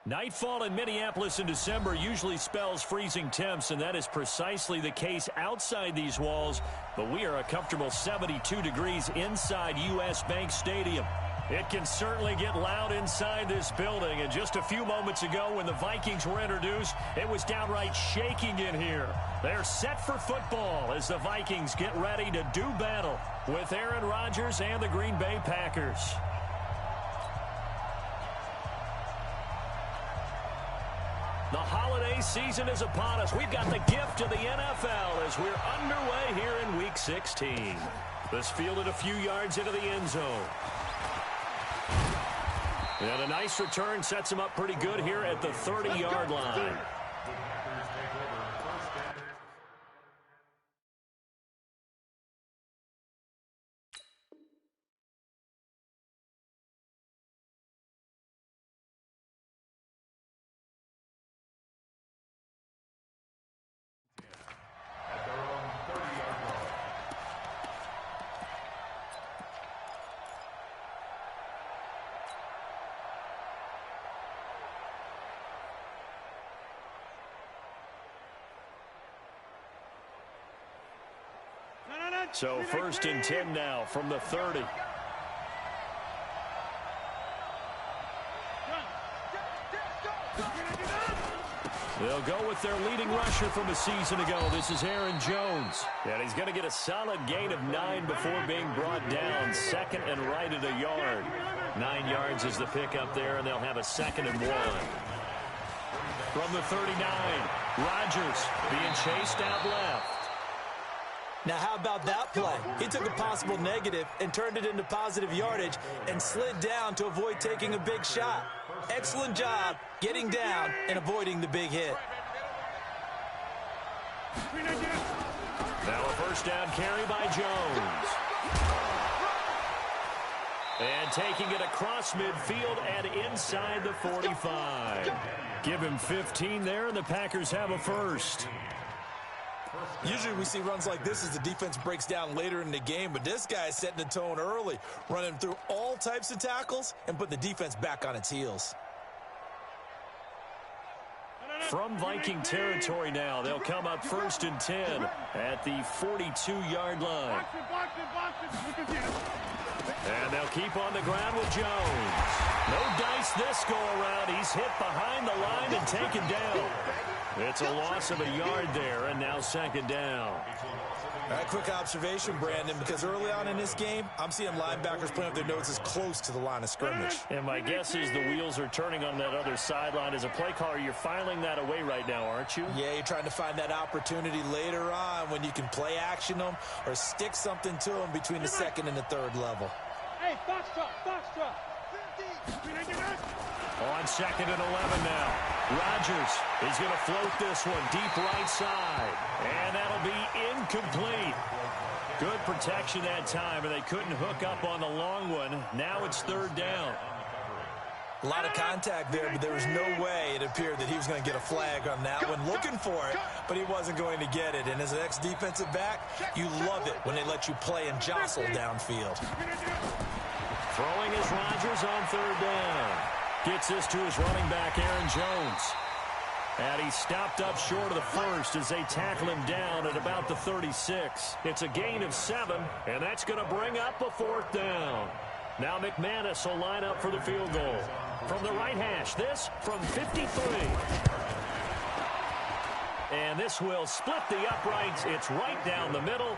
Nightfall in Minneapolis in December usually spells freezing temps, and that is precisely the case outside these walls. But we are a comfortable 72 degrees inside U.S. Bank Stadium. It can certainly get loud inside this building. And just a few moments ago when the Vikings were introduced, it was downright shaking in here. They're set for football as the Vikings get ready to do battle with Aaron Rodgers and the Green Bay Packers. The holiday season is upon us. We've got the gift of the NFL as we're underway here in Week 16. This fielded a few yards into the end zone. And a nice return sets him up pretty good here at the 30-yard line. So 1st and 10 now from the 30. They'll go with their leading rusher from a season ago. This is Aaron Jones. And he's going to get a solid gain of 9 before being brought down. 2nd and right at a yard. 9 yards is the pickup there, and they'll have a 2nd and 1. From the 39, Rodgers being chased out left. Now, how about that play? He took a possible negative and turned it into positive yardage and slid down to avoid taking a big shot. Excellent job getting down and avoiding the big hit. Now a first down carry by Jones. And taking it across midfield and inside the 45. Give him 15 there, and the Packers have a first. Usually we see runs like this as the defense breaks down later in the game, but this guy is setting the tone early, running through all types of tackles and putting the defense back on its heels. From Viking territory now, they'll come up 1st and 10 at the 42-yard line. And they'll keep on the ground with Jones. No dice this go-around. He's hit behind the line and taken down. It's a loss of a yard there, and now 2nd down. All right, quick observation, Brandon, because early on in this game, I'm seeing linebackers playing up their noses close to the line of scrimmage. And my guess is the wheels are turning on that other sideline. As a play caller, you're filing that away right now, aren't you? Yeah, you're trying to find that opportunity later on when you can play action them or stick something to them between the 2nd and the 3rd level. Hey, box truck, box truck. On 2nd and 11 now. Rodgers is going to float this one deep right side. And that'll be incomplete. Good protection that time, and they couldn't hook up on the long one. Now it's 3rd down. A lot of contact there, but there was no way it appeared that he was going to get a flag on that one. Looking for it, but he wasn't going to get it. And as an ex-defensive back, you love it when they let you play and jostle downfield. Throwing is Rodgers on 3rd down. Gets this to his running back, Aaron Jones. And he stopped up short of the first as they tackle him down at about the 36. It's a gain of 7, and that's going to bring up a 4th down. Now McManus will line up for the field goal. From the right hash, this from 53. And this will split the uprights. It's right down the middle.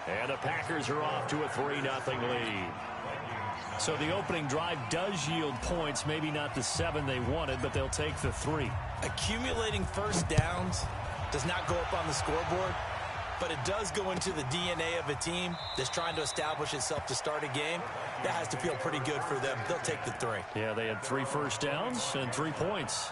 And the Packers are off to a 3-0 lead. So the opening drive does yield points, maybe not the 7 they wanted, but they'll take the 3. Accumulating first downs does not go up on the scoreboard, but it does go into the DNA of a team that's trying to establish itself to start a game. That has to feel pretty good for them. They'll take the 3. Yeah, they had 3 first downs and 3 points.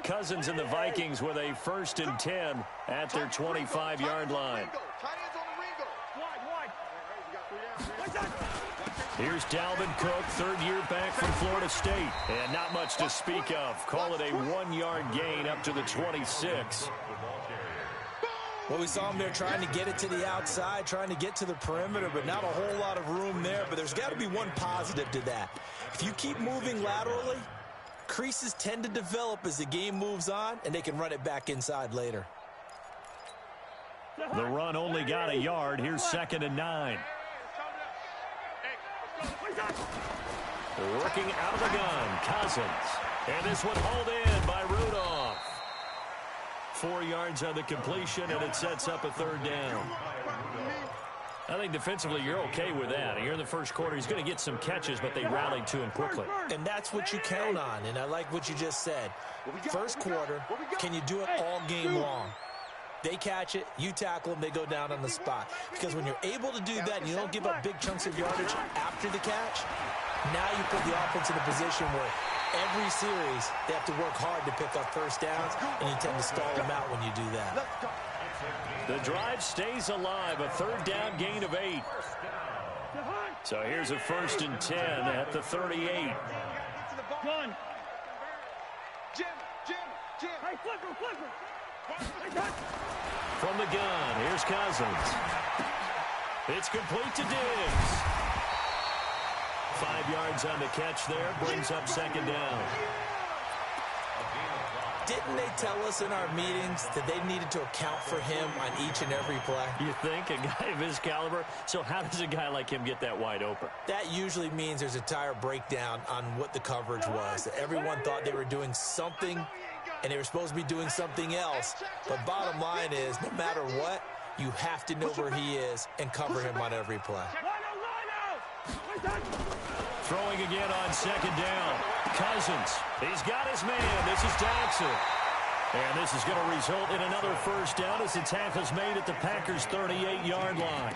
Cousins and the Vikings with a 1st and 10 at their 25-yard line. Here's Dalvin Cook, third year back from Florida State. And not much to speak of. Call it a 1-yard gain up to the 26. Well, we saw him there trying to get it to the outside, trying to get to the perimeter, but not a whole lot of room there. But there's got to be one positive to that. If you keep moving laterally, creases tend to develop as the game moves on, and they can run it back inside later. The run only got a yard. Here's 2nd and 9. Working out of the gun, Cousins. And this one hauled in by Rudolph. 4 yards on the completion, and it sets up a 3rd down. I think defensively you're okay with that. Here in the first quarter, he's going to get some catches, but they rallied to him quickly. And that's what you count on, and I like what you just said. First quarter, can you do it all game long? They catch it, you tackle them, they go down on the spot. Because when you're able to do that and you don't give up big chunks of yardage after the catch, now you put the offense in a position where every series they have to work hard to pick up first downs, and you tend to stall them out when you do that. The drive stays alive, a 3rd down gain of 8. So here's a 1st and 10 at the 38. One. Jim. Hey, flipper. From the gun, here's Cousins. It's complete to Diggs. 5 yards on the catch there, brings up 2nd down. Didn't they tell us in our meetings that they needed to account for him on each and every play? You think? A guy of his caliber? So how does a guy like him get that wide open? That usually means there's a tire breakdown on what the coverage was. That everyone thought they were doing something, and they were supposed to be doing something else. But bottom line is, no matter what, you have to know where he is and cover him on every play. Throwing again on 2nd down. Cousins, he's got his man. This is Jackson. And this is going to result in another 1st down as the tackle's made at the Packers' 38-yard line.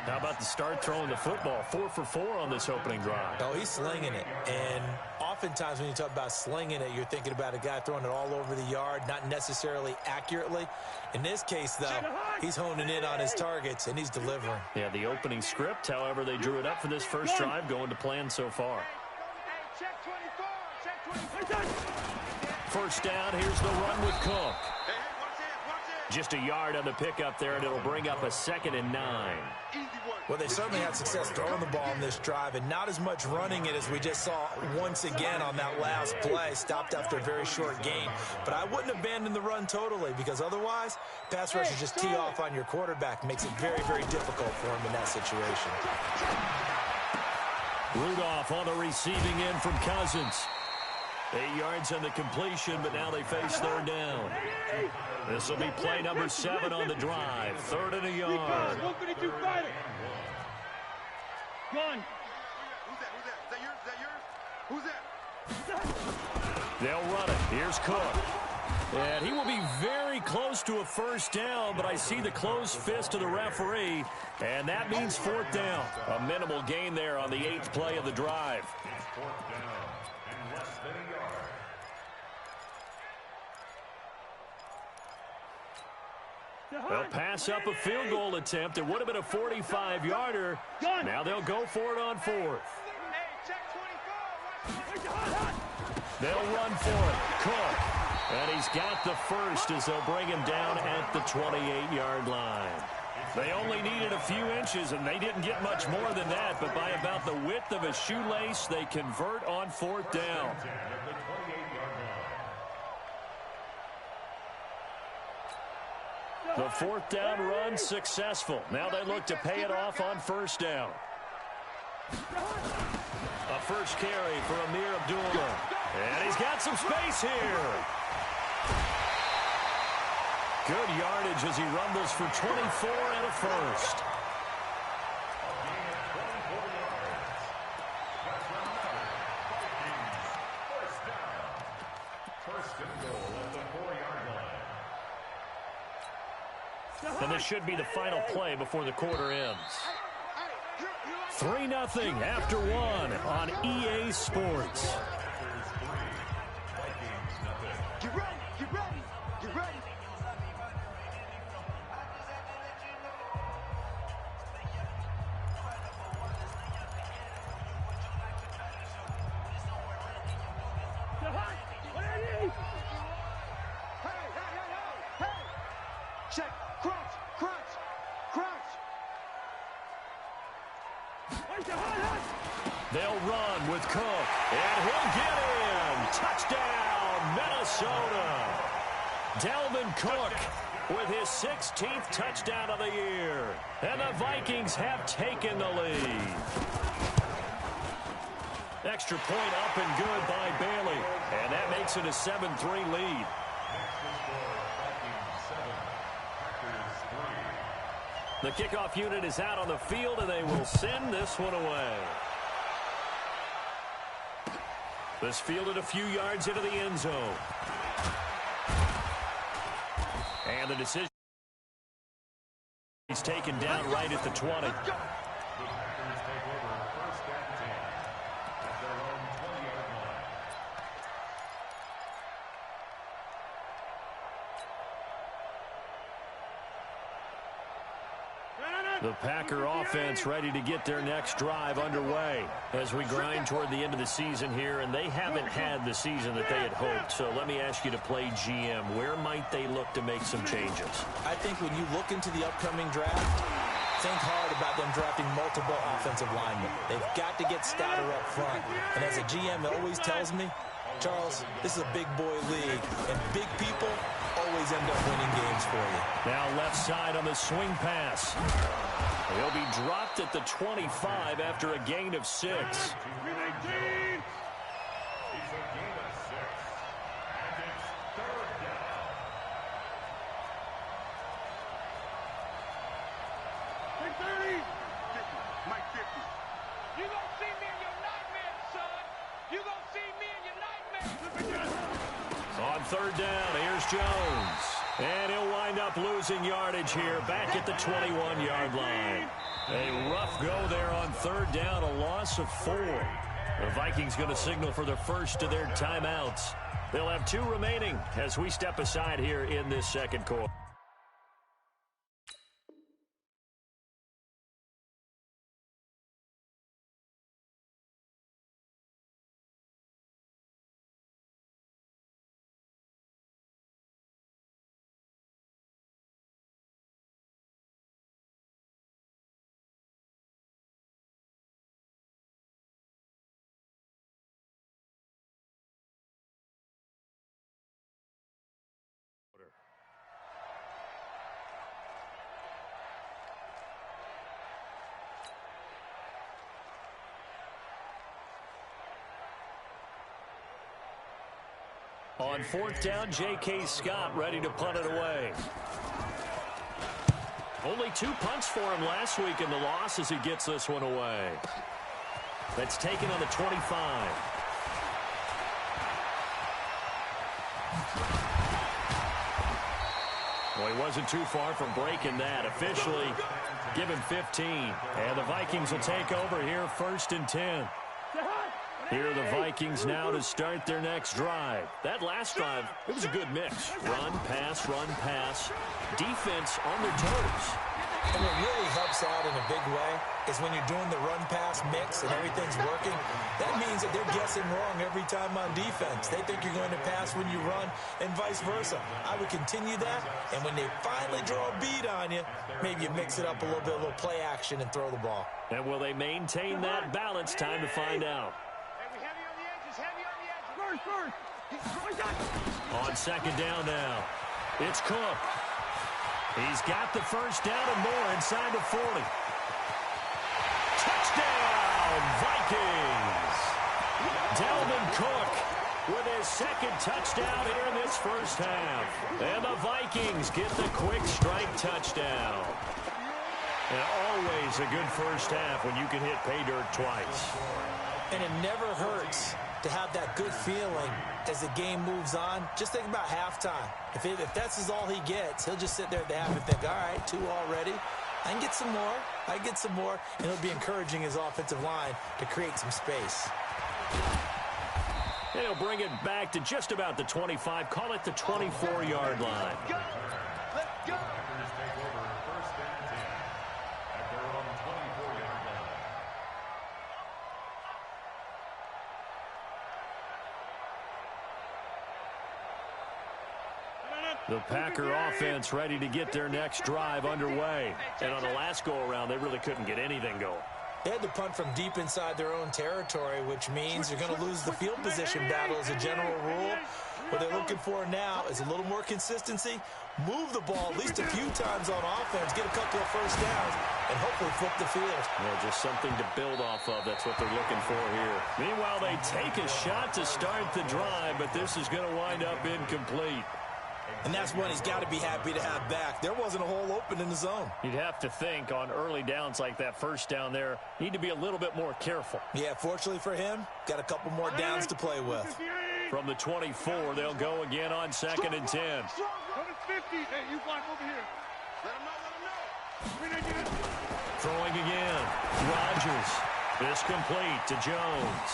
How about the start throwing the football? 4 for 4 on this opening drive. Oh, he's slinging it. And oftentimes when you talk about slinging it, you're thinking about a guy throwing it all over the yard, not necessarily accurately. In this case, though, he's honing in on his targets, and he's delivering. Yeah, the opening script, however, they drew it up for this first drive, going to plan so far. First down, here's the run with Cook. Just a yard on the pickup there, and it'll bring up a 2nd and 9. Well, they certainly had success throwing the ball in this drive, and not as much running it as we just saw once again on that last play. Stopped after a very short gain. But I wouldn't abandon the run totally, because otherwise, pass rushers just tee off on your quarterback. Makes it very, very difficult for him in that situation. Rudolph on the receiving end from Cousins. 8 yards on the completion, but now they face 3rd down. This will be play number 7 on the drive. 3rd and a yard. Gun. Who's that? They'll run it. Here's Cook. And he will be very close to a 1st down, but I see the closed fist of the referee, and that means 4th down. A minimal gain there on the 8th play of the drive. They'll pass up a field goal attempt. It would have been a 45-yarder. Now they'll go for it on 4th. They'll run for it. Cook. And he's got the 1st as they'll bring him down at the 28-yard line. They only needed a few inches, and they didn't get much more than that. But by about the width of a shoelace, they convert on 4th down. The 4th down run successful. Now they look to pay it off on 1st down. A first carry for Amir Abdullah. And he's got some space here. Good yardage as he rumbles for 24 and a 1st. And this should be the final play before the quarter ends. 3-0 after 1 on EA Sports. Get ready, get ready, get ready. with Cook. And he'll get in. Touchdown, Minnesota. Dalvin Cook with his 16th touchdown of the year. And the Vikings have taken the lead. Extra point up and good by Bailey. And that makes it a 7-3 lead. The kickoff unit is out on the field, and they will send this one away. This fielded a few yards into the end zone. And the decision is taken down right at the 20. The Packer offense ready to get their next drive underway as we grind toward the end of the season here, and they haven't had the season that they had hoped. So let me ask you to play GM. Where might they look to make some changes? I think when you look into the upcoming draft, think hard about them drafting multiple offensive linemen. They've got to get stouter up front. And as a GM always tells me, Charles, this is a big boy league, and big people always end up winning games for you. Now left side on the swing pass. He'll be dropped at the 25 after a gain of 6. On third down, here's Jones. And he'll wind up losing yardage here back at the 21-yard line. A rough go there on third down, a loss of 4. The Vikings going to signal for the first of their timeouts. They'll have 2 remaining as we step aside here in this second quarter. On fourth down, J.K. Scott ready to punt it away. Only 2 punts for him last week in the loss as he gets this one away. That's taken on the 25. Well, he wasn't too far from breaking that. Officially, give him 15. And the Vikings will take over here first and 10. Here are the Vikings now to start their next drive. That last drive, it was a good mix. Run, pass, defense on their toes. And what really helps out in a big way is when you're doing the run-pass mix and everything's working, that means that they're guessing wrong every time on defense. They think you're going to pass when you run and vice versa. I would continue that, and when they finally draw a beat on you, maybe you mix it up a little bit, a little play action and throw the ball. And will they maintain that balance? Time to find out. On second down now, it's Cook. He's got the first down and more inside the 40. Touchdown, Vikings! Dalvin Cook with his second touchdown here in this first half. And the Vikings get the quick strike touchdown. And always a good first half when you can hit pay dirt twice. And it never hurts to have that good feeling as the game moves on. Just think about halftime. If that's all he gets, he'll just sit there at the half and think, all right, 2 already. I can get some more. And it'll be encouraging his offensive line to create some space. And he'll bring it back to just about the 25. Call it the 24-yard line. Let's go. The Packer offense ready to get their next drive underway. And on the last go-around, they really couldn't get anything going. They had to punt from deep inside their own territory, which means you're going to lose the field position battle as a general rule. What they're looking for now is a little more consistency, move the ball at least a few times on offense, get a couple of first downs, and hopefully flip the field. Yeah, just something to build off of. That's what they're looking for here. Meanwhile, they take a shot to start the drive, but this is going to wind up incomplete. And that's one he's got to be happy to have back. There wasn't a hole open in the zone. You'd have to think on early downs like that first down there, need to be a little bit more careful. Yeah, fortunately for him, got a couple more downs to play with. From the 24, they'll go again on 2nd and 10. 50. Hey, you block over here. Let him know. Throwing again. Rodgers. This complete to Jones.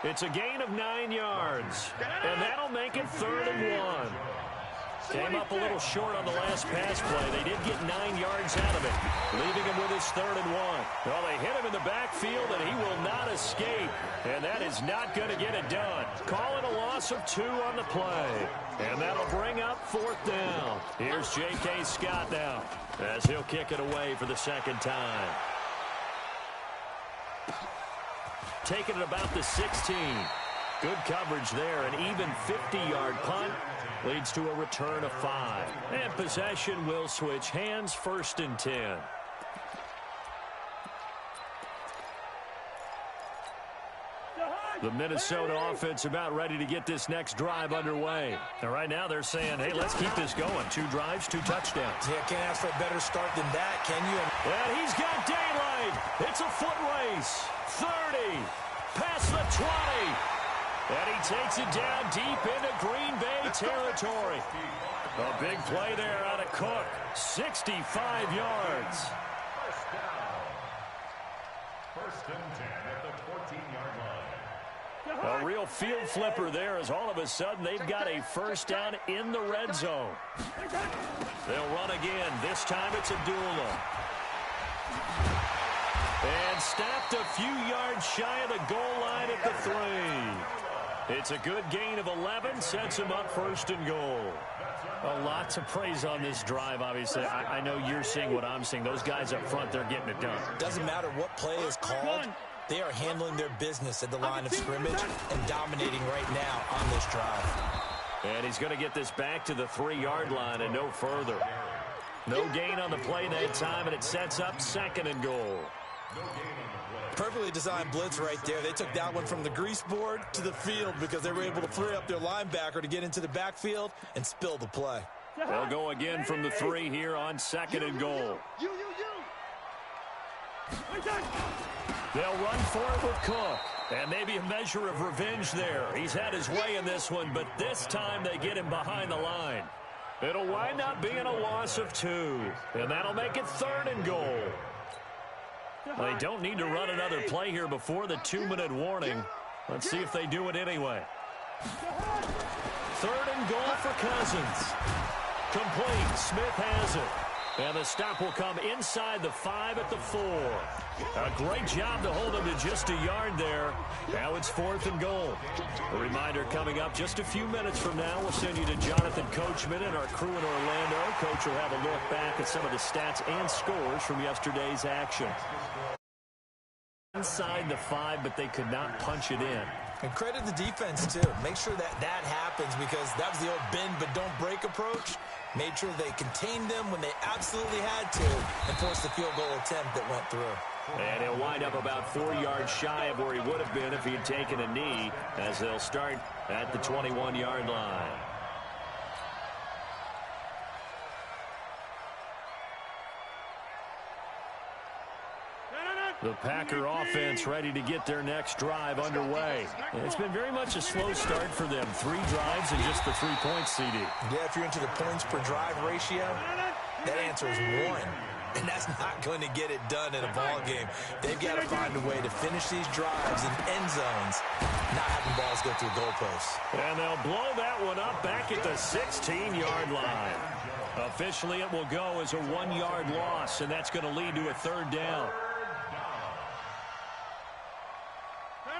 It's a gain of 9 yards, and that'll make it 3rd and 1. Came up a little short on the last pass play. They did get 9 yards out of it, leaving him with his 3rd and 1. Well, they hit him in the backfield, and he will not escape, and that is not going to get it done. Call it a loss of 2 on the play, and that'll bring up 4th down. Here's J.K. Scott now, as he'll kick it away for the 2nd time. Taking it about the 16. Good coverage there. An even 50-yard punt leads to a return of 5. And possession will switch hands, 1st and 10. The Minnesota offense about ready to get this next drive underway. And right now they're saying, hey, let's keep this going. 2 drives, 2 touchdowns. Yeah, can't ask for a better start than that, can you? And he's got daylight. It's a foot race. 30. Past the 20. And he takes it down deep into Green Bay territory. A big play there out of Cook. 65 yards. First and 10 at the 14-yard line. A real field flipper there as all of a sudden they've got a first down in the red zone. They'll run again. This time it's Abdullah. And stopped a few yards shy of the goal line at the 3. It's a good gain of 11, sets him up 1st and goal. A lot to praise on this drive, obviously. I know you're seeing what I'm seeing. Those guys up front, they're getting it done. Doesn't matter what play is called. They are handling their business at the line of scrimmage and dominating right now on this drive. And he's going to get this back to the 3-yard line and no further. No gain on the play that time, and it sets up 2nd and goal. Perfectly designed blitz right there. They took that one from the grease board to the field because they were able to free up their linebacker to get into the backfield and spill the play. They'll go again from the 3 here on 2nd and goal. They'll run for it with Cook. And maybe a measure of revenge there. He's had his way in this one, but this time they get him behind the line. It'll wind up being a loss of 2. And that'll make it 3rd and goal. They don't need to run another play here before the 2-minute warning. Let's see if they do it anyway. 3rd and goal for Cousins. Complete. Smith has it. And the stop will come inside the 5 at the 4. A great job to hold him to just a yard there. Now it's 4th and goal. A reminder coming up just a few minutes from now. We'll send you to Jonathan Coachman and our crew in Orlando. Coach will have a look back at some of the stats and scores from yesterday's action. Inside the 5, but they could not punch it in. And credit the defense, too. Make sure that happens because that was the old bend but don't break approach. Made sure they contained them when they absolutely had to and forced the field goal attempt that went through. And he'll wind up about 4 yards shy of where he would have been if he had taken a knee as they'll start at the 21-yard line. The Packer offense ready to get their next drive underway. And it's been very much a slow start for them. 3 drives and just the 3 points, CD. Yeah, if you're into the points per drive ratio, that answer is 1. And that's not going to get it done in a ball game. They've got to find a way to finish these drives in end zones, not having balls go through goalposts. And they'll blow that one up back at the 16-yard line. Officially, it will go as a 1-yard loss, and that's going to lead to a 3rd down.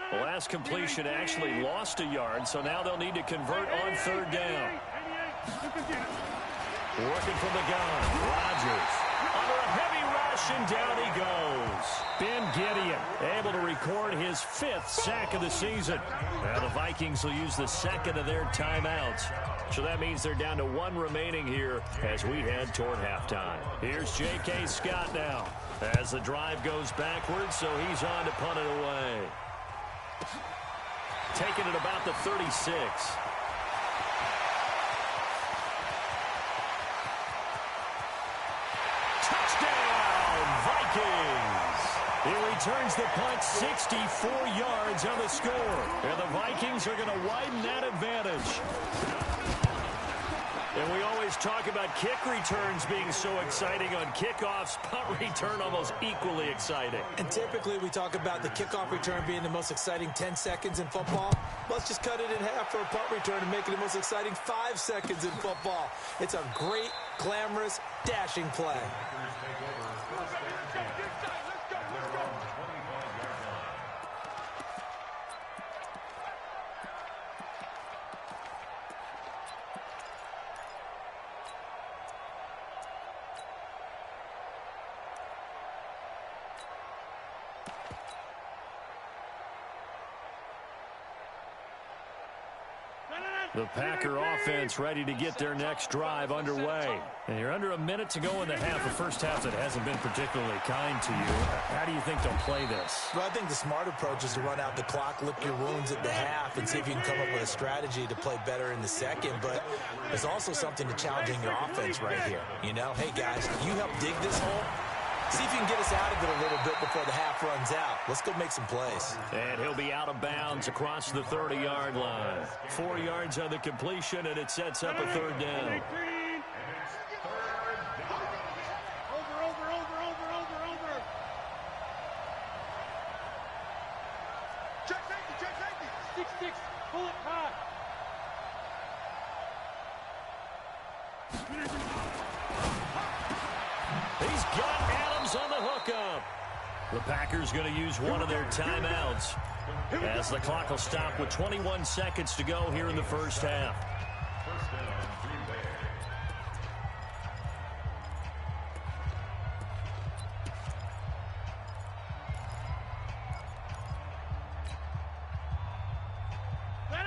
The last completion actually lost a yard, so now they'll need to convert on 3rd down. Working from the gun, Rodgers. Under a heavy rush, rush, and down he goes. Ben Gideon able to record his 5th sack of the season. Now the Vikings will use the second of their timeouts. So that means they're down to 1 remaining here as we head toward halftime. Here's J.K. Scott now as the drive goes backwards, so he's on to punt it away. Taking it about the 36. Touchdown, Vikings! He returns the punt 64 yards on the score. And the Vikings are going to widen that advantage. And we always talk about kick returns being so exciting on kickoffs. Punt return almost equally exciting. And typically we talk about the kickoff return being the most exciting 10 seconds in football. Let's just cut it in half for a punt return and make it the most exciting 5 seconds in football. It's a great, glamorous, dashing play. The Packer offense ready to get their next drive underway. And you're under a minute to go in the half. The first half that hasn't been particularly kind to you. How do you think they'll play this? Well, I think the smart approach is to run out the clock, lick your wounds at the half, and see if you can come up with a strategy to play better in the second. But there's also something to challenging your offense right here. You know, hey, guys, you help dig this hole. See if you can get us out of it a little bit before the half runs out. Let's go make some plays. And he'll be out of bounds across the 30-yard line. 4 yards on the completion, and it sets up a 3rd down. Check safety. 6-6. Pull it high. He's got Adams on the hookup. The Packers going to use one of their timeouts as the clock will stop with 21 seconds to go here in the first half. First down, Green Bay.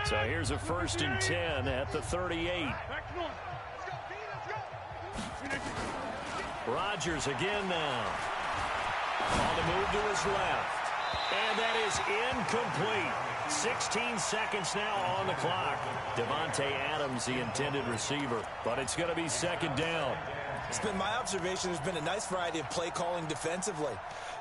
So here's a 1st and 10 at the 38. Rodgers again now. On the move to his left. And that is incomplete. 16 seconds now on the clock. Devontae Adams, the intended receiver. But it's going to be 2nd down. It's been my observation there's been a nice variety of play calling defensively.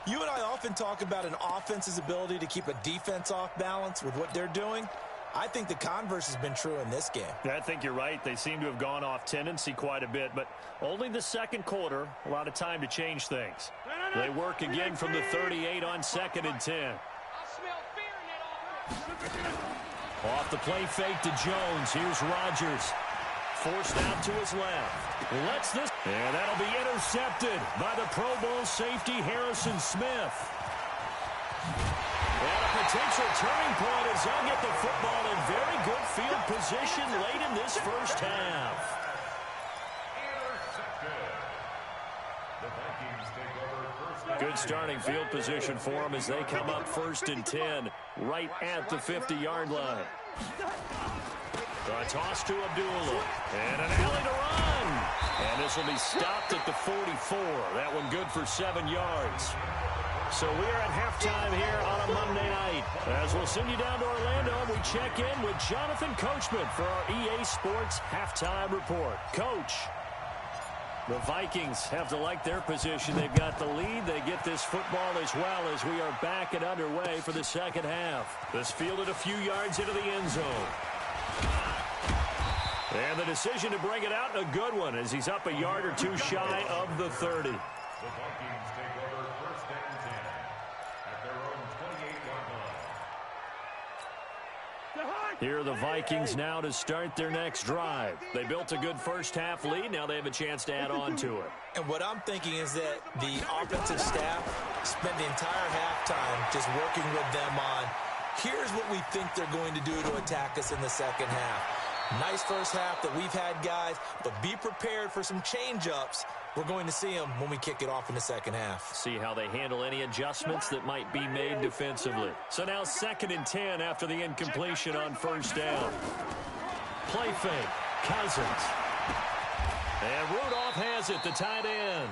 You and I often talk about an offense's ability to keep a defense off balance with what they're doing. I think the converse has been true in this game. I think you're right. They seem to have gone off tendency quite a bit, but only the second quarter, a lot of time to change things. They work again from the 38 on 2nd and 10. Off the play fake to Jones. Here's Rodgers. Forced out to his left. Lets this. And that'll be intercepted by the Pro Bowl safety Harrison Smith. And a potential turning point as they'll get the football in very good field position late in this first half. Good starting field position for them as they come up 1st and 10 right at the 50-yard line. A toss to Abdullah. And an alley to run. And this will be stopped at the 44. That one good for 7 yards. So we are at halftime here on a Monday night. As we'll send you down to Orlando, we check in with Jonathan Coachman for our EA Sports Halftime Report. Coach, the Vikings have to like their position. They've got the lead. They get this football as well as we are back and underway for the second half. This fielded a few yards into the end zone. And the decision to bring it out, a good one, as he's up a yard or two shy of the 30. The Vikings take over 1st and 10 at their own 28-yard line. Here are the Vikings now to start their next drive. They built a good first half lead. Now they have a chance to add on to it. And what I'm thinking is that the offensive staff spent the entire halftime just working with them on, here's what we think they're going to do to attack us in the second half. Nice first half that we've had, guys, but be prepared for some change-ups we're going to see them when we kick it off in the second half. See how they handle any adjustments that might be made defensively. So now 2nd and 10 after the incompletion on first down. Play fake. Cousins. And Rudolph has it, the tight end.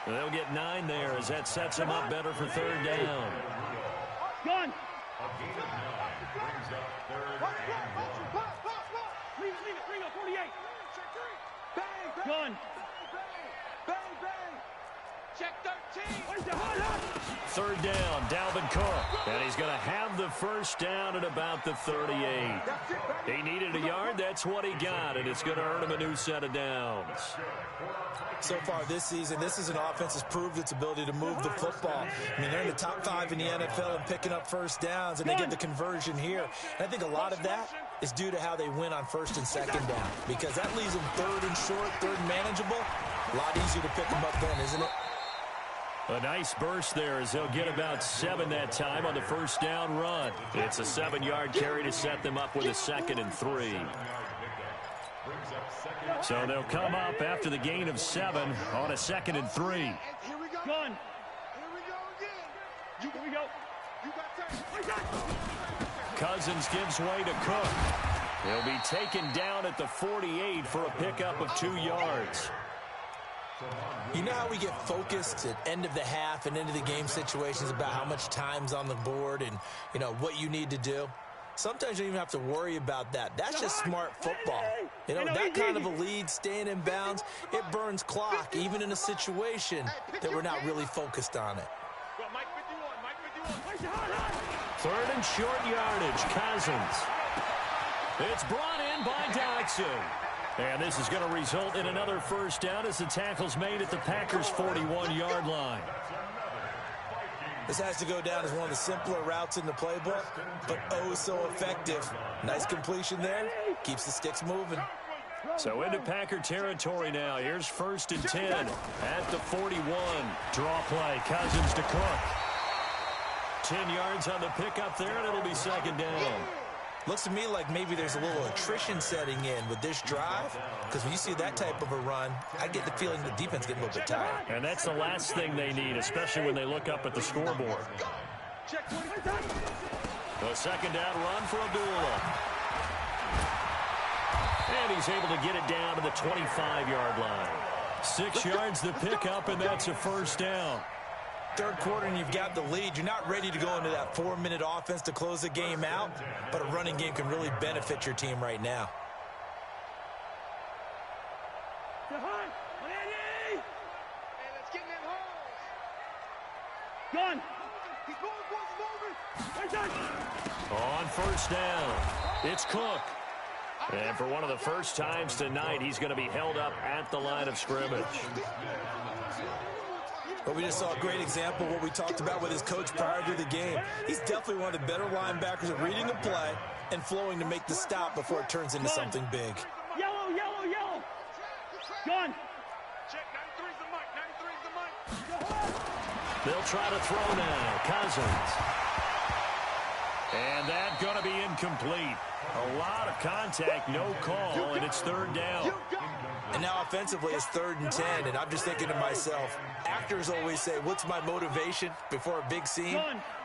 They'll get 9 there as that sets them up better for 3rd down. Gun. A gain of 9 brings up 3rd and 1. Leave it, bring up 48. Gun. Check 13. 3rd down, Dalvin Cook. And he's going to have the first down at about the 38. He needed a yard. That's what he got, and it's going to earn him a new set of downs. So far this season, this is an offense that's proved its ability to move the football. I mean, they're in the top 5 in the NFL and picking up first downs, and they get the conversion here. And I think a lot of that is due to how they win on 1st and 2nd down, because that leaves them 3rd and short, 3rd and manageable. A lot easier to pick them up then, isn't it? A nice burst there as they'll get about 7 that time on the first down run. It's a 7-yard carry to set them up with a 2nd and 3. So they'll come up after the gain of 7 on a 2nd and 3. Here we go. Gun. Here we go again. Here we go. You got time. Cousins gives way to Cook. He'll be taken down at the 48 for a pickup of 2 yards. You know how we get focused at end of the half and into the game situations about how much time's on the board and, you know, what you need to do? Sometimes you don't even have to worry about that. That's just smart football. You know, that kind of a lead, staying in bounds, it burns clock, even in a situation that we're not really focused on it. 3rd and short yardage, Cousins. It's brought in by Dodson. And this is going to result in another first down as the tackle's made at the Packers' 41-yard line. This has to go down as one of the simpler routes in the playbook, but oh so effective. Nice completion there. Keeps the sticks moving. So into Packer territory now. Here's 1st and 10 at the 41. Draw play. Cousins to Cook. 10 yards on the pickup there, and it'll be 2nd down. Looks to me like maybe there's a little attrition setting in with this drive, because when you see that type of a run, I get the feeling the defense getting a little bit tired. And that's the last thing they need, especially when they look up at the scoreboard. The 2nd down run for Abdullah. And he's able to get it down to the 25-yard line. 6 yards the pickup, and that's a first down. 3rd quarter and you've got the lead. You're not ready to go into that 4-minute offense to close the game out, but a running game can really benefit your team right now. Gun. On first down, it's Cook. And for one of the first times tonight, he's going to be held up at the line of scrimmage. But we just saw a great example of what we talked about with his coach prior to the game. He's definitely one of the better linebackers at reading a play and flowing to make the stop before it turns into something big. Yellow, yellow, yellow. Gun. Check, 93's the mic, 93's the mic. They'll try to throw now. Cousins. And that's going to be incomplete. A lot of contact, no call, and it's 3rd down. And now offensively it's 3rd and 10, and I'm just thinking to myself, actors always say, what's my motivation before a big scene?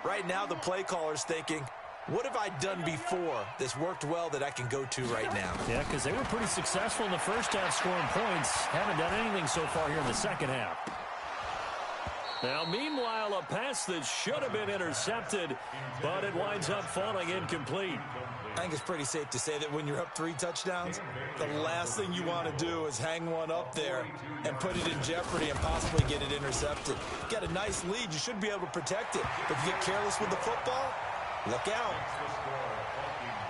Right now the play caller's thinking, what have I done before that's worked well that I can go to right now? Yeah, because they were pretty successful in the first half scoring points. Haven't done anything so far here in the second half. Now, meanwhile, a pass that should have been intercepted, but it winds up falling incomplete. I think it's pretty safe to say that when you're up 3 touchdowns, the last thing you want to do is hang one up there and put it in jeopardy and possibly get it intercepted. Got a nice lead. You should be able to protect it. But if you get careless with the football, look out.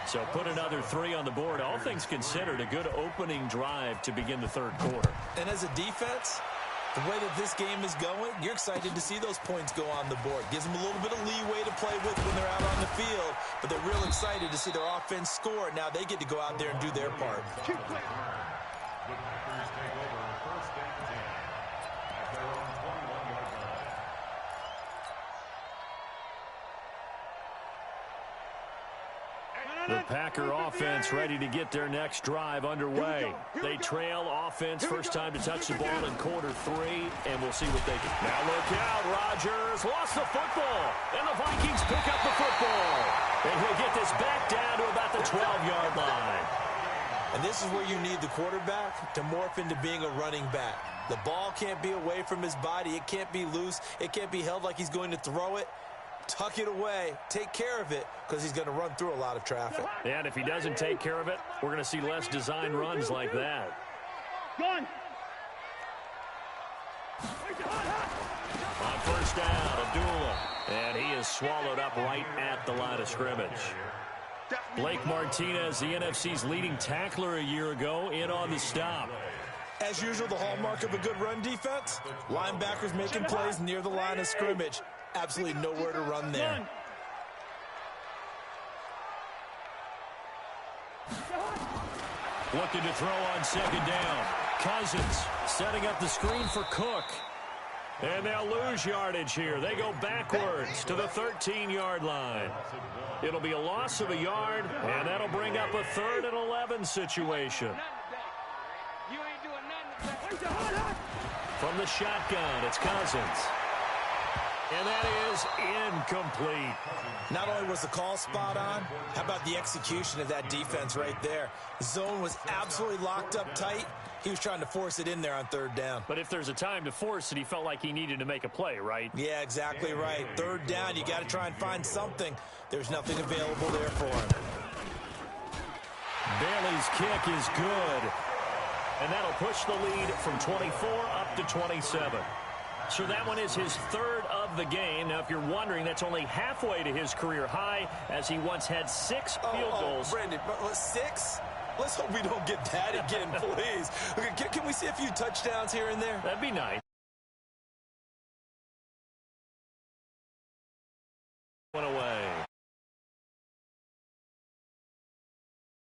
So put another 3 on the board. All things considered, a good opening drive to begin the 3rd quarter. And as a defense, the way that this game is going, you're excited to see those points go on the board. Gives them a little bit of leeway to play with when they're out on the field, but they're real excited to see their offense score. Now they get to go out there and do their part. The Packers take over 1st and 10 at their own 21-yard line. The Packer offense ready to get their next drive underway. They trail offense, first time to touch the ball in quarter 3, and we'll see what they can. Now look out, Rodgers lost the football, and the Vikings pick up the football. And he'll get this back down to about the 12-yard line. And this is where you need the quarterback to morph into being a running back. The ball can't be away from his body. It can't be loose. It can't be held like he's going to throw it. Tuck it away. Take care of it because he's going to run through a lot of traffic. And if he doesn't take care of it, we're going to see less design runs like that. Gun. On first down, Abdullah. And he is swallowed up right at the line of scrimmage. Blake Martinez, the NFC's leading tackler a year ago, in on the stop. As usual, the hallmark of a good run defense, linebackers making plays near the line of scrimmage. Absolutely nowhere to run there. Looking to throw on second down. Cousins setting up the screen for Cook. And they'll lose yardage here. They go backwards to the 13-yard line. It'll be a loss of a yard, and that'll bring up a 3rd and 11 situation. From the shotgun, it's Cousins. And that is incomplete. Not only was the call spot on, how about the execution of that defense right there? The zone was absolutely locked up tight. He was trying to force it in there on 3rd down. But if there's a time to force it, he felt like he needed to make a play, right? Yeah, exactly right. 3rd down, you got to try and find something. There's nothing available there for him. Bailey's kick is good. And that'll push the lead from 24 up to 27. So that one is his 3rd of the game. Now, if you're wondering, that's only halfway to his career high, as he once had 6 field goals. Brandon, 6? Let's hope we don't get that again, please. Okay, can we see a few touchdowns here and there? That'd be nice. One away.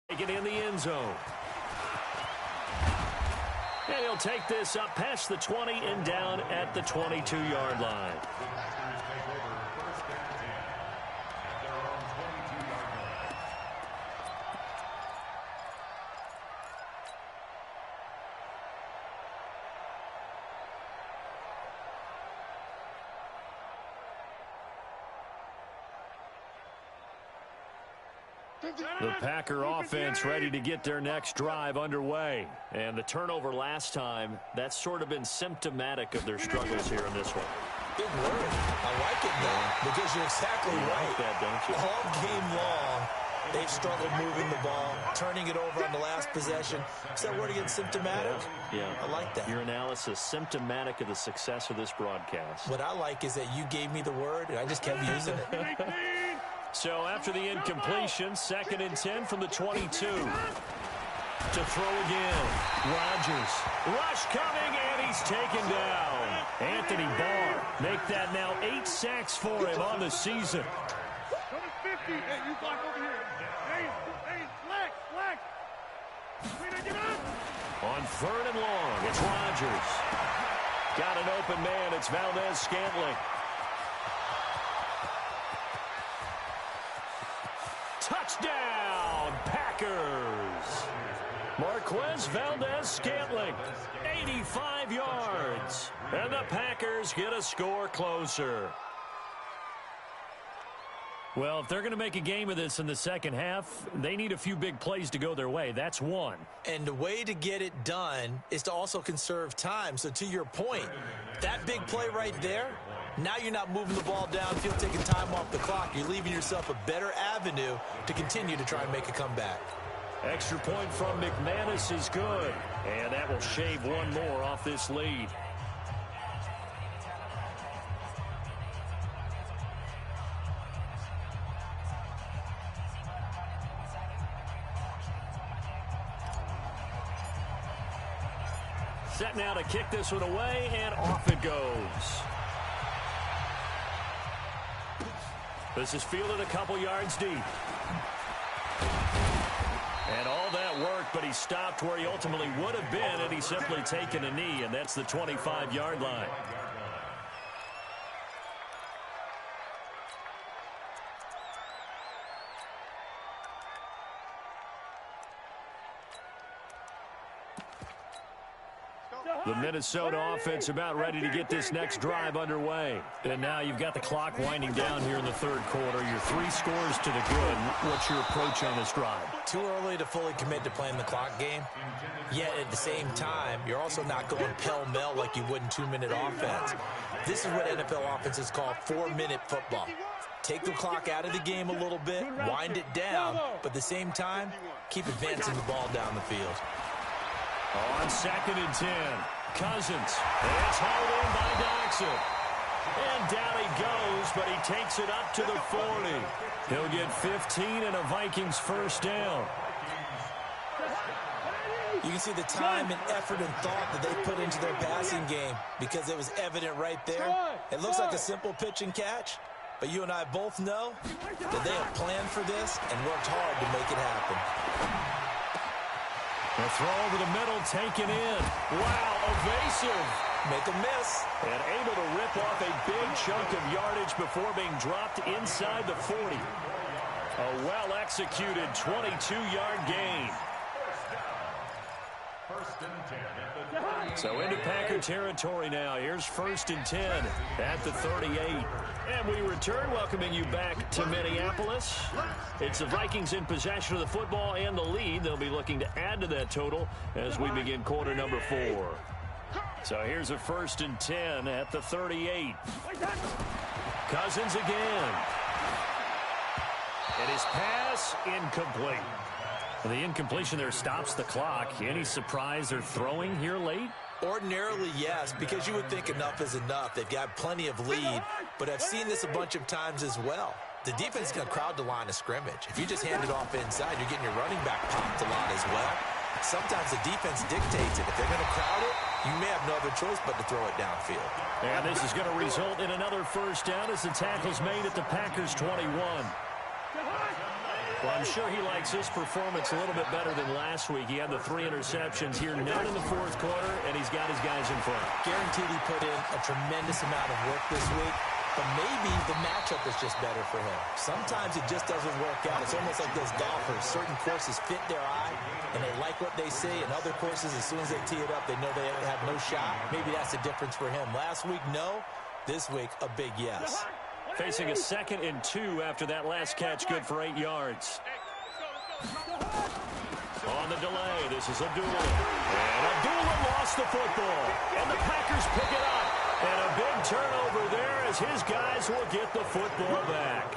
Take it in the end zone. And he'll take this up past the 20 and down at the 22-yard line. The Packer offense ready to get their next drive underway. And the turnover last time, that's sort of been symptomatic of their struggles here in this one. Big word. I like it, though, because you're exactly right. Like that, don't you? All game long, they've struggled moving the ball, turning it over on the last possession. Is that word again, symptomatic? Yeah. I like that. Your analysis, symptomatic of the success of this broadcast. What I like is that you gave me the word, and I just kept using it. So after the incompletion, 2nd and 10 from the 22. To throw again. Rodgers. Rush coming, and he's taken down. Anthony Barr make that now 8 sacks for him on the season. Number 50. Hey, you block over here. Hey, flex. Get up. On 3rd and long, it's Rodgers. Got an open man. It's Valdez-Scantling. Touchdown, Packers. Marquez Valdez-Scantling, 85 yards. And the Packers get a score closer. Well, if they're going to make a game of this in the second half, they need a few big plays to go their way. That's one. And the way to get it done is to also conserve time. So to your point, that big play right there, now you're not moving the ball downfield, taking time off the clock. You're leaving yourself a better avenue to continue to try and make a comeback. Extra point from McManus is good. And that will shave one more off this lead. Set now to kick this one away, and off it goes. This is fielded a couple yards deep. And all that work, but he stopped where he ultimately would have been had he simply taken a knee, and that's the 25-yard line. The Minnesota offense about ready to get this next drive underway. And now you've got the clock winding down here in the third quarter. You're 3 scores to the good. What's your approach on this drive? Too early to fully commit to playing the clock game. Yet at the same time, you're also not going pell-mell like you would in 2-minute offense. This is what NFL offenses call 4-minute football. Take the clock out of the game a little bit, wind it down, but at the same time, keep advancing the ball down the field. On 2nd and 10, Cousins. It's hauled in by Doxson. And down he goes, but he takes it up to the 40. He'll get 15 and a Vikings first down. You can see the time and effort and thought that they put into their passing game because it was evident right there. It looks like a simple pitch and catch, but you and I both know that they have planned for this and worked hard to make it happen. The throw over the middle, taken in. Wow, evasive. Make a miss. And able to rip off a big chunk of yardage before being dropped inside the 40. A well-executed 22-yard gain. So into Packer territory now. Here's 1st and 10 at the 38. And we return, welcoming you back to Minneapolis. It's the Vikings in possession of the football and the lead. They'll be looking to add to that total as we begin quarter number 4. So here's a 1st and 10 at the 38. Cousins again. And his pass incomplete. The incompletion there stops the clock. Any surprise they're throwing here late? Ordinarily, yes, because you would think enough is enough. They've got plenty of lead, but I've seen this a bunch of times as well. The defense is going to crowd the line of scrimmage. If you just hand it off inside, you're getting your running back popped a lot as well. Sometimes the defense dictates it. If they're going to crowd it, you may have no other choice but to throw it downfield. And this is going to result in another first down as the tackle's made at the Packers' 21. Well, I'm sure he likes his performance a little bit better than last week. He had the 3 interceptions here, none in the 4th quarter, and he's got his guys in front. Guaranteed he put in a tremendous amount of work this week, but maybe the matchup is just better for him. Sometimes it just doesn't work out. It's almost like those golfers. Certain courses fit their eye, and they like what they see, and other courses, as soon as they tee it up, they know they have no shot. Maybe that's the difference for him. Last week, no. This week, a big yes. Facing a 2nd and 2 after that last catch, good for 8 yards. On the delay, this is Abdullah. And Abdullah lost the football. And the Packers pick it up. And a big turnover there as his guys will get the football back.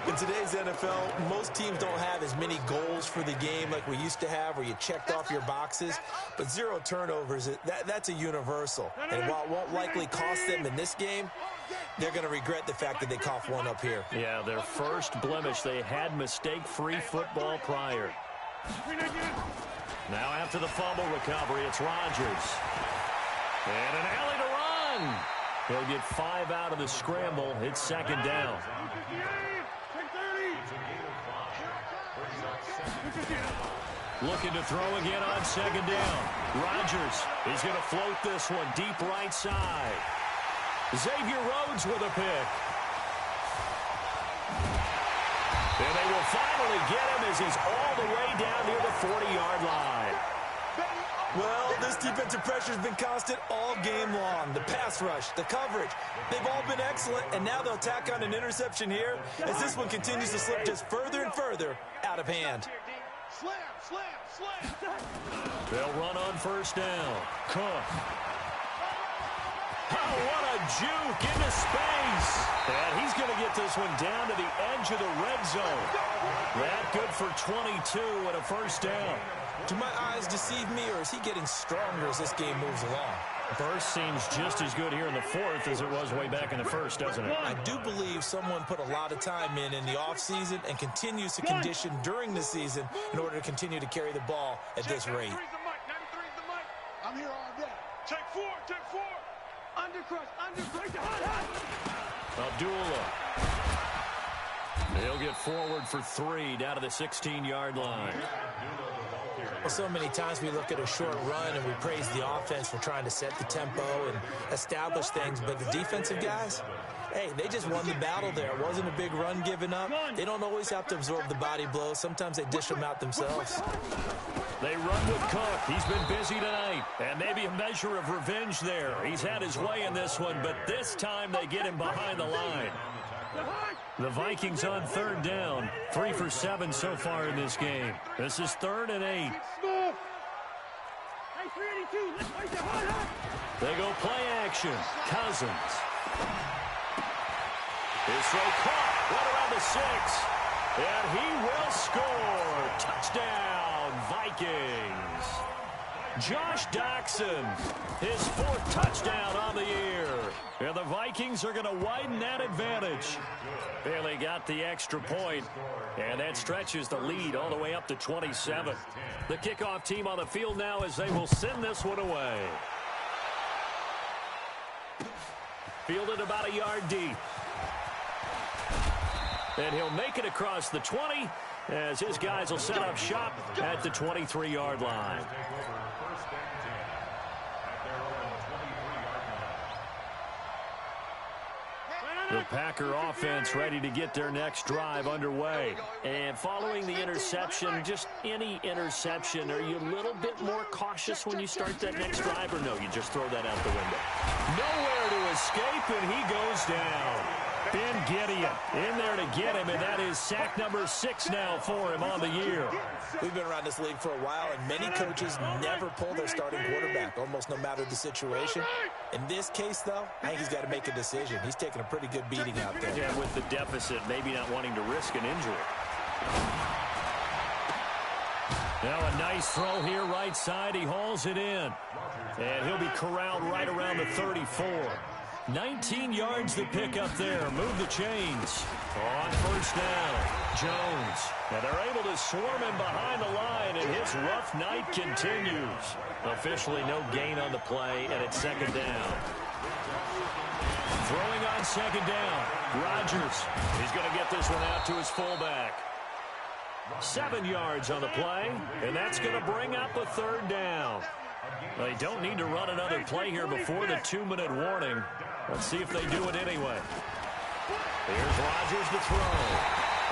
In today's NFL, most teams don't have as many goals for the game like we used to have where you checked off your boxes. But 0 turnovers, that's a universal. And while it won't likely cost them in this game, they're going to regret the fact that they coughed one up here. Yeah, their first blemish. They had mistake-free football prior. Now after the fumble recovery, it's Rodgers. And an alley to run. He'll get 5 out of the scramble. It's 2nd down. Looking to throw again on 2nd down. Rodgers is going to float this one deep right side. Xavier Rhodes with a pick. And they will finally get him as he's all the way down near the 40-yard line. Well, this defensive pressure has been constant all game long. The pass rush, the coverage, they've all been excellent, and now they'll tack on an interception here as this one continues to slip just further and further out of hand. Slam, slam, slam. They'll run on 1st down. Cook. Oh, what a juke into space. And he's going to get this one down to the edge of the red zone. That good for 22 and a 1st down. Do my eyes deceive me, or is he getting stronger as this game moves along? Burst seems just as good here in the 4th as it was way back in the 1st, doesn't it? I do believe someone put a lot of time in the offseason and continues to condition during the season in order to continue to carry the ball at this rate. 93's the mic. I'm here all day. Take 4, take 4. Undercrush, undercrush, hot. Abdullah. He'll get forward for 3 down to the 16-yard line. Well, so many times we look at a short run and we praise the offense for trying to set the tempo and establish things, but the defensive guys, hey, they just won the battle there. It wasn't a big run given up. They don't always have to absorb the body blows. Sometimes they dish them out themselves. They run with Cook. He's been busy tonight. And maybe a measure of revenge there. He's had his way in this one, but this time they get him behind the line. The Vikings on 3rd down. 3 for 7 so far in this game. This is 3rd and 8. They go play action. Cousins. His throw caught right around the 6. And he will score. Touchdown, Vikings. Josh Doxson, his 4th touchdown on the year. And the Vikings are going to widen that advantage. Bailey got the extra point, and that stretches the lead all the way up to 27. The kickoff team on the field now as they will send this one away. Fielded about a yard deep. And he'll make it across the 20 as his guys will set up shop at the 23-yard line. The Packer offense ready to get their next drive underway. And following the interception, just any interception, are you a little bit more cautious when you start that next drive, or no, you just throw that out the window? Nowhere to escape, and he goes down. Ben Gideon in there to get him, and that is sack number 6 now for him on the year. We've been around this league for a while, and many coaches never pull their starting quarterback, almost no matter the situation. In this case, though, I think he's got to make a decision. He's taking a pretty good beating out there. Yeah, with the deficit, maybe not wanting to risk an injury. Now a nice throw here right side. He hauls it in. And he'll be corralled right around the 34. 19 yards to pick up there. Move the chains. On 1st down, Jones. And they're able to swarm him behind the line, and his rough night continues. Officially no gain on the play, and it's 2nd down. Throwing on 2nd down, Rodgers. He's going to get this one out to his fullback. 7 yards on the play, and that's going to bring up a 3rd down. They don't need to run another play here before the 2-minute warning. Let's see if they do it anyway. Here's Rodgers to throw.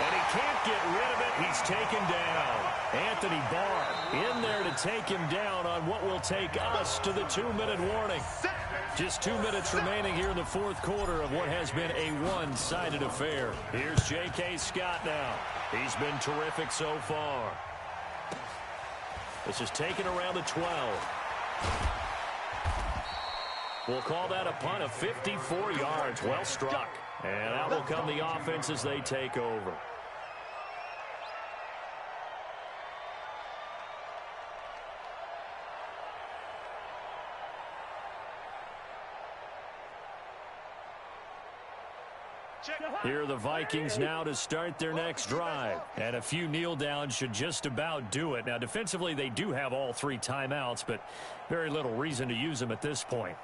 And he can't get rid of it. He's taken down. Anthony Barr in there to take him down on what will take us to the 2-minute warning. Just 2 minutes remaining here in the 4th quarter of what has been a one-sided affair. Here's J.K. Scott now. He's been terrific so far. This is taken around the 12. We'll call that a punt of 54 yards. Well struck. And out will come the offense as they take over. Here are the Vikings now to start their next drive. And a few kneel downs should just about do it. Now, defensively, they do have all 3 timeouts, but very little reason to use them at this point.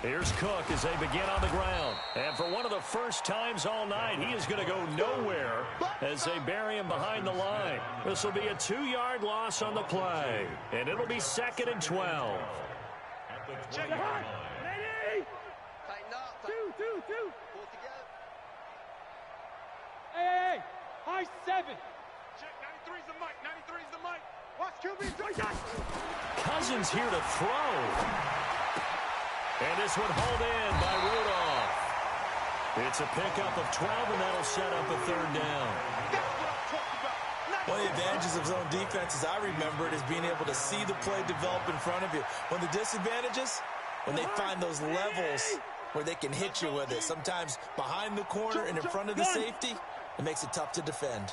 Here's Cook as they begin on the ground. And for one of the first times all night, he is going to go nowhere as they bury him behind the line. This will be a 2-yard loss on the play. And it'll be 2nd and 12. Check it out. Lady! Tighten up. Two. Pull together. Hey. High 7. Check, 93's the mic. 93's the mic. Watch QB. Cousins here to throw. And this one hauled in by Rudolph. It's a pickup of 12, and that'll set up a 3rd down. One of the advantages of zone defense, as I remember it, is being able to see the play develop in front of you. One of the disadvantages, when they find those levels where they can hit you with it, sometimes behind the corner and in front of the safety, it makes it tough to defend.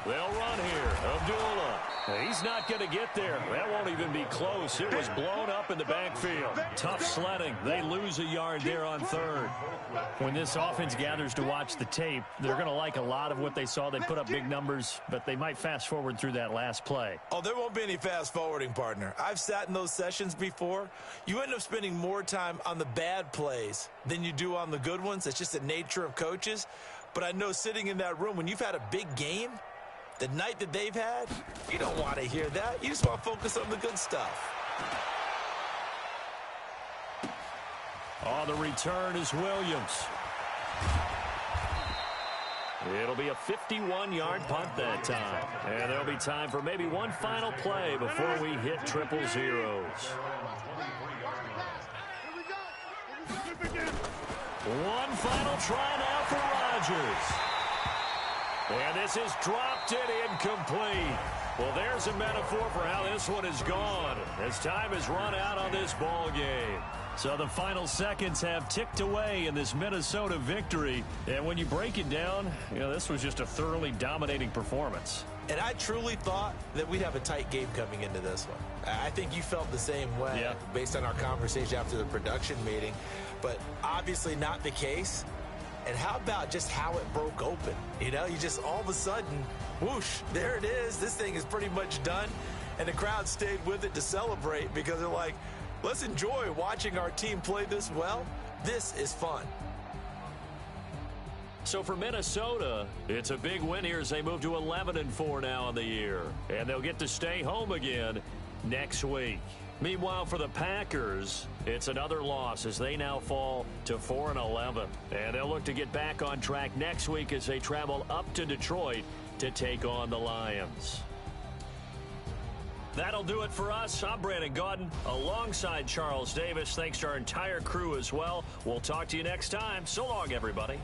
They'll run here. Abdullah. He's not going to get there. That won't even be close. It was blown up in the backfield. Tough sledding. They lose a yard there on third. When this offense gathers to watch the tape, they're going to like a lot of what they saw. They put up big numbers, but they might fast forward through that last play. Oh, there won't be any fast forwarding, partner. I've sat in those sessions before. You end up spending more time on the bad plays than you do on the good ones. It's just the nature of coaches. But I know sitting in that room, when you've had a big game, the night that they've had, you don't want to hear that. You just want to focus on the good stuff. On the return is Williams. It'll be a 51-yard punt that time. And there'll be time for maybe one final play before we hit triple zeros. One final try now for Rodgers. And this is dropped it incomplete. Well, there's a metaphor for how this one is gone as time has run out on this ball game. So the final seconds have ticked away in this Minnesota victory. And when you break it down, this was just a thoroughly dominating performance. And I truly thought that we'd have a tight game coming into this one. I think you felt the same way based on our conversation after the production meeting. But obviously not the case. And how about just how it broke open? You just all of a sudden, whoosh, there it is. This thing is pretty much done. And the crowd stayed with it to celebrate because they're like, let's enjoy watching our team play this well. This is fun. So for Minnesota, it's a big win here as they move to 11-4 now in the year. And they'll get to stay home again next week. Meanwhile, for the Packers, it's another loss as they now fall to 4-11. And they'll look to get back on track next week as they travel up to Detroit to take on the Lions. That'll do it for us. I'm Brandon Gaudin alongside Charles Davis. Thanks to our entire crew as well. We'll talk to you next time. So long, everybody.